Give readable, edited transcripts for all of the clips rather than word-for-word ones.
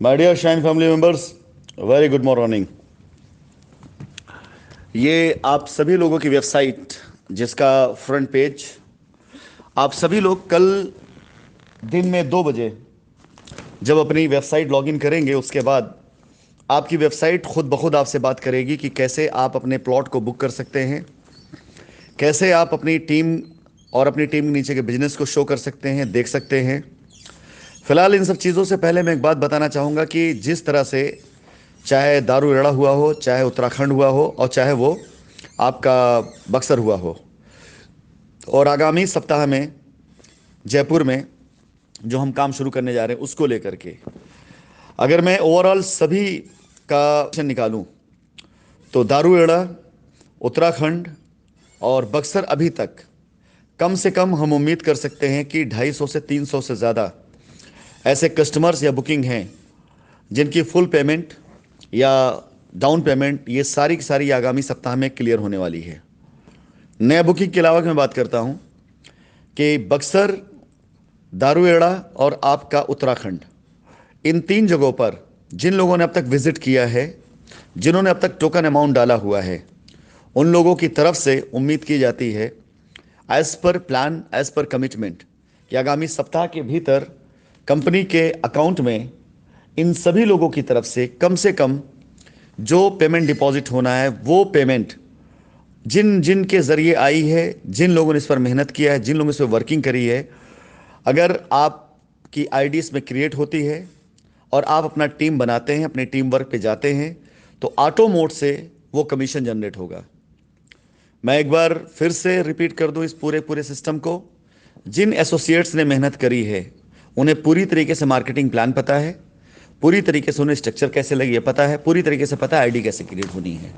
My dear Shine family members, very good morning. ये आप सभी लोगों की वेबसाइट जिसका फ्रंट पेज आप सभी लोग कल दिन में 2 बजे जब अपनी वेबसाइट लॉगिन करेंगे, उसके बाद आपकी वेबसाइट खुद ब खुद आपसे बात करेगी कि कैसे आप अपने प्लॉट को बुक कर सकते हैं, कैसे आप अपनी टीम और अपनी टीम के नीचे के बिजनेस को शो कर सकते हैं, देख सकते हैं। फिलहाल इन सब चीज़ों से पहले मैं एक बात बताना चाहूँगा कि जिस तरह से चाहे दारू रेड़ा हुआ हो, चाहे उत्तराखंड हुआ हो, और चाहे वो आपका बक्सर हुआ हो, और आगामी सप्ताह में जयपुर में जो हम काम शुरू करने जा रहे हैं उसको लेकर के अगर मैं ओवरऑल सभी का निकालूं तो दारूएड़ा, उत्तराखंड और बक्सर अभी तक कम से कम हम उम्मीद कर सकते हैं कि 250 से 300 से ज़्यादा ऐसे कस्टमर्स या बुकिंग हैं जिनकी फुल पेमेंट या डाउन पेमेंट ये सारी की सारी आगामी सप्ताह में क्लियर होने वाली है। नया बुकिंग के अलावा मैं बात करता हूं कि बक्सर, दारूएड़ा और आपका उत्तराखंड, इन 3 जगहों पर जिन लोगों ने अब तक विजिट किया है, जिन्होंने अब तक टोकन अमाउंट डाला हुआ है, उन लोगों की तरफ से उम्मीद की जाती है as per plan, as per commitment, कि आगामी सप्ताह के भीतर कंपनी के अकाउंट में इन सभी लोगों की तरफ से कम जो पेमेंट डिपॉजिट होना है वो पेमेंट जिन जिन के ज़रिए आई है, जिन लोगों ने इस पर मेहनत किया है, जिन लोगों ने इस पर वर्किंग करी है, अगर आपकी आईडी इसमें क्रिएट होती है और आप अपना टीम बनाते हैं, अपने टीम वर्क पे जाते हैं, तो ऑटो मोड से वो कमीशन जनरेट होगा। मैं एक बार फिर से रिपीट कर दूं इस पूरे पूरे सिस्टम को। जिन एसोसिएट्स ने मेहनत करी है उन्हें पूरी तरीके से मार्केटिंग प्लान पता है, पूरी तरीके से उन्हें स्ट्रक्चर कैसे लगे ये पता है, पूरी तरीके से पता है आईडी कैसे क्रिएट होनी है।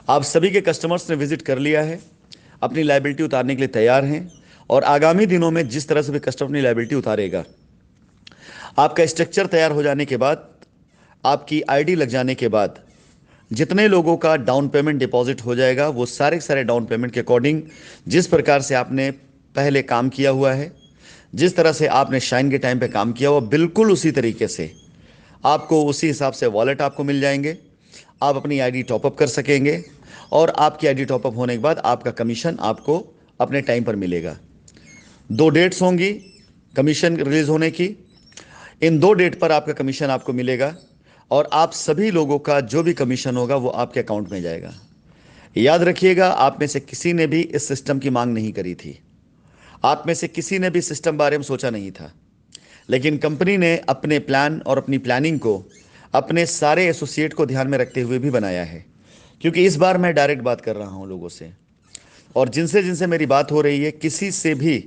आप सभी के कस्टमर्स ने विजिट कर लिया है, अपनी लायबिलिटी उतारने के लिए तैयार हैं, और आगामी दिनों में जिस तरह से भी कस्टमर अपनी लायबिलिटी उतारेगा, आपका स्ट्रक्चर तैयार हो जाने के बाद, आपकी आईडी लग जाने के बाद, जितने लोगों का डाउन पेमेंट डिपॉजिट हो जाएगा वो सारे के सारे डाउन पेमेंट के अकॉर्डिंग जिस प्रकार से आपने पहले काम किया हुआ है, जिस तरह से आपने शाइन के टाइम पे काम किया हुआ, बिल्कुल उसी तरीके से आपको उसी हिसाब से वॉलेट आपको मिल जाएंगे। आप अपनी आईडी टॉपअप कर सकेंगे और आपकी आईडी टॉपअप होने के बाद आपका कमीशन आपको अपने टाइम पर मिलेगा। 2 डेट्स होंगी कमीशन रिलीज होने की। इन 2 डेट पर आपका कमीशन आपको मिलेगा और आप सभी लोगों का जो भी कमीशन होगा वो आपके अकाउंट में जाएगा। याद रखिएगा, आप में से किसी ने भी इस सिस्टम की मांग नहीं करी थी, आप में से किसी ने भी सिस्टम बारे में सोचा नहीं था, लेकिन कंपनी ने अपने प्लान और अपनी प्लानिंग को अपने सारे एसोसिएट को ध्यान में रखते हुए भी बनाया है। क्योंकि इस बार मैं डायरेक्ट बात कर रहा हूं लोगों से, और जिनसे जिनसे मेरी बात हो रही है, किसी से भी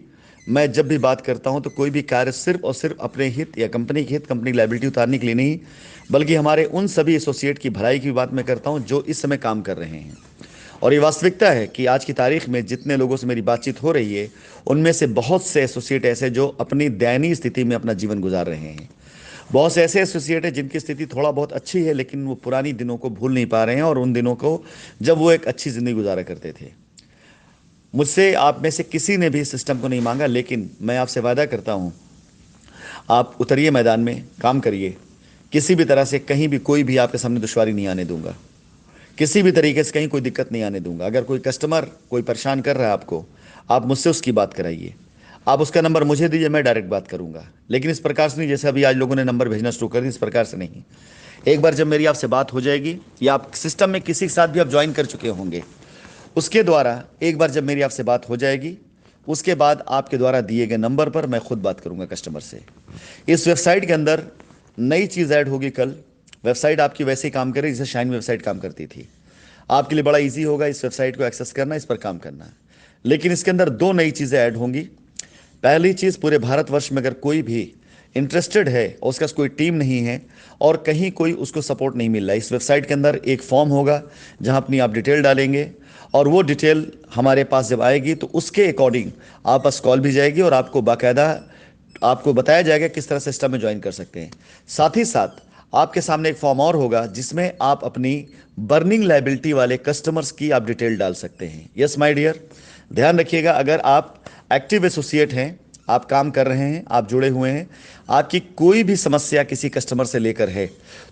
मैं जब भी बात करता हूं तो कोई भी कार्य सिर्फ और सिर्फ अपने हित या कंपनी के हित, कंपनी की लायबिलिटी उतारने के लिए नहीं, बल्कि हमारे उन सभी एसोसिएट की भलाई की बात मैं करता हूं जो इस समय काम कर रहे हैं। और ये वास्तविकता है कि आज की तारीख में जितने लोगों से मेरी बातचीत हो रही है, उनमें से बहुत से एसोसिएट ऐसे जो अपनी दयनीय स्थिति में अपना जीवन गुजार रहे हैं। बहुत से ऐसे एसोसिएट हैं जिनकी स्थिति थोड़ा बहुत अच्छी है, लेकिन वो पुरानी दिनों को भूल नहीं पा रहे हैं, और उन दिनों को जब वो एक अच्छी ज़िंदगी गुजारा करते थे। मुझसे आप में से किसी ने भी इस सिस्टम को नहीं मांगा, लेकिन मैं आपसे वादा करता हूँ, आप उतरिए मैदान में, काम करिए। किसी भी तरह से कहीं भी कोई भी आपके सामने दुश्वारी नहीं आने दूंगा, किसी भी तरीके से कहीं कोई दिक्कत नहीं आने दूंगा। अगर कोई कस्टमर कोई परेशान कर रहा है आपको, आप मुझसे उसकी बात कराइए, आप उसका नंबर मुझे दीजिए, मैं डायरेक्ट बात करूंगा। लेकिन इस प्रकार से नहीं जैसे अभी आज लोगों ने नंबर भेजना शुरू कर दिया, इस प्रकार से नहीं। एक बार जब मेरी आपसे बात हो जाएगी, या आप सिस्टम में किसी के साथ भी आप ज्वाइन कर चुके होंगे, उसके द्वारा एक बार जब मेरी आपसे बात हो जाएगी, उसके बाद आपके द्वारा दिए गए नंबर पर मैं खुद बात करूंगा कस्टमर से। इस वेबसाइट के अंदर नई चीज़ ऐड होगी कल। वेबसाइट आपकी वैसे ही काम करेगी जैसे शाइन वेबसाइट काम करती थी। आपके लिए बड़ा इजी होगा इस वेबसाइट को एक्सेस करना, इस पर काम करना। लेकिन इसके अंदर 2 नई चीज़ें ऐड होंगी। पहली चीज़, पूरे भारतवर्ष में अगर कोई भी इंटरेस्टेड है और उसका कोई टीम नहीं है और कहीं कोई उसको सपोर्ट नहीं मिल रहा है, इस वेबसाइट के अंदर एक फॉर्म होगा जहां अपनी आप डिटेल डालेंगे, और वो डिटेल हमारे पास जब आएगी तो उसके अकॉर्डिंग आप पास कॉल भी जाएगी और आपको बाकायदा आपको बताया जाएगा किस तरह सिस्टम में ज्वाइन कर सकते हैं। साथ ही साथ आपके सामने एक फॉर्म और होगा जिसमें आप अपनी बर्निंग लायबिलिटी वाले कस्टमर्स की आप डिटेल डाल सकते हैं। यस माय डियर, ध्यान रखिएगा, अगर आप एक्टिव एसोसिएट हैं आप काम कर रहे हैं, आप जुड़े हुए हैं, आपकी कोई भी समस्या किसी कस्टमर से लेकर है,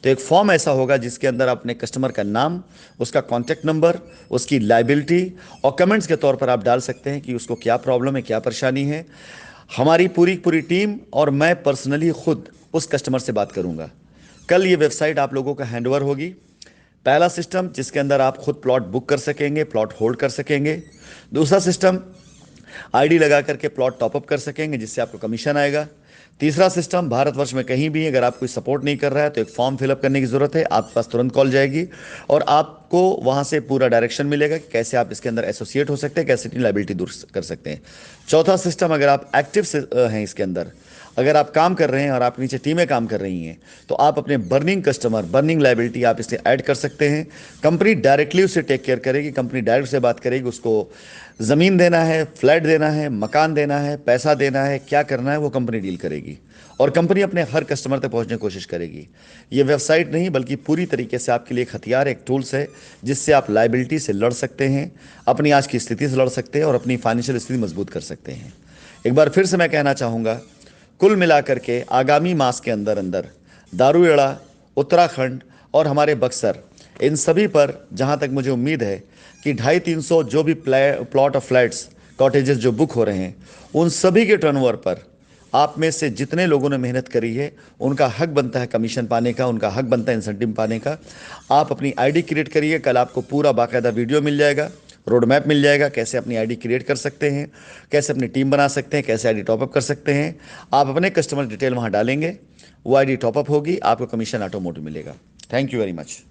तो एक फॉर्म ऐसा होगा जिसके अंदर आप अपने कस्टमर का नाम, उसका कॉन्टैक्ट नंबर, उसकी लाइबिलिटी और कमेंट्स के तौर पर आप डाल सकते हैं कि उसको क्या प्रॉब्लम है, क्या परेशानी है। हमारी पूरी पूरी टीम और मैं पर्सनली खुद उस कस्टमर से बात करूंगा। कल ये वेबसाइट आप लोगों का हैंडओवर होगी। पहला सिस्टम जिसके अंदर आप खुद प्लॉट बुक कर सकेंगे, प्लॉट होल्ड कर सकेंगे। दूसरा सिस्टम आईडी लगा करके प्लॉट टॉपअप कर सकेंगे जिससे आपको कमीशन आएगा। तीसरा सिस्टम भारतवर्ष में कहीं भी अगर आप कोई सपोर्ट नहीं कर रहा है तो एक फॉर्म फिलअप करने की ज़रूरत है, आपके पास तुरंत कॉल जाएगी और आपको वहाँ से पूरा डायरेक्शन मिलेगा कि कैसे आप इसके अंदर एसोसिएट हो सकते हैं, कैसे अपनी लाइबिलिटी दूर कर सकते हैं। चौथा सिस्टम, अगर आप एक्टिव हैं इसके अंदर, अगर आप काम कर रहे हैं और आप नीचे टीमें काम कर रही हैं, तो आप अपने बर्निंग कस्टमर, बर्निंग लाइबिलिटी आप इससे ऐड कर सकते हैं। कंपनी डायरेक्टली उससे टेक केयर करेगी, कंपनी डायरेक्ट से बात करेगी, उसको ज़मीन देना है, फ्लैट देना है, मकान देना है, पैसा देना है, क्या करना है वो कंपनी डील करेगी और कंपनी अपने हर कस्टमर तक पहुंचने की कोशिश करेगी। ये वेबसाइट नहीं बल्कि पूरी तरीके से आपके लिए एक हथियार, एक टूल्स है जिससे आप लाइबिलिटी से लड़ सकते हैं, अपनी आज की स्थिति से लड़ सकते हैं और अपनी फाइनेंशियल स्थिति मजबूत कर सकते हैं। एक बार फिर से मैं कहना चाहूँगा, कुल मिलाकर के आगामी मास के अंदर अंदर दारूएड़ा, उत्तराखंड और हमारे बक्सर, इन सभी पर जहां तक मुझे उम्मीद है कि 250-300 जो भी प्लॉट ऑफ फ्लैट्स, कॉटेजेस जो बुक हो रहे हैं, उन सभी के टर्नओवर पर आप में से जितने लोगों ने मेहनत करी है उनका हक बनता है कमीशन पाने का, उनका हक बनता है इंसेंटिव पाने का। आप अपनी आईडी क्रिएट करिए, कल आपको पूरा बाकायदा वीडियो मिल जाएगा, रोड मैप मिल जाएगा, कैसे अपनी आईडी क्रिएट कर सकते हैं, कैसे अपनी टीम बना सकते हैं, कैसे आईडी टॉपअप कर सकते हैं। आप अपने कस्टमर डिटेल वहाँ डालेंगे, वो आईडी टॉपअप होगी, आपको कमीशन ऑटोमेटिक मिलेगा। Thank you very much.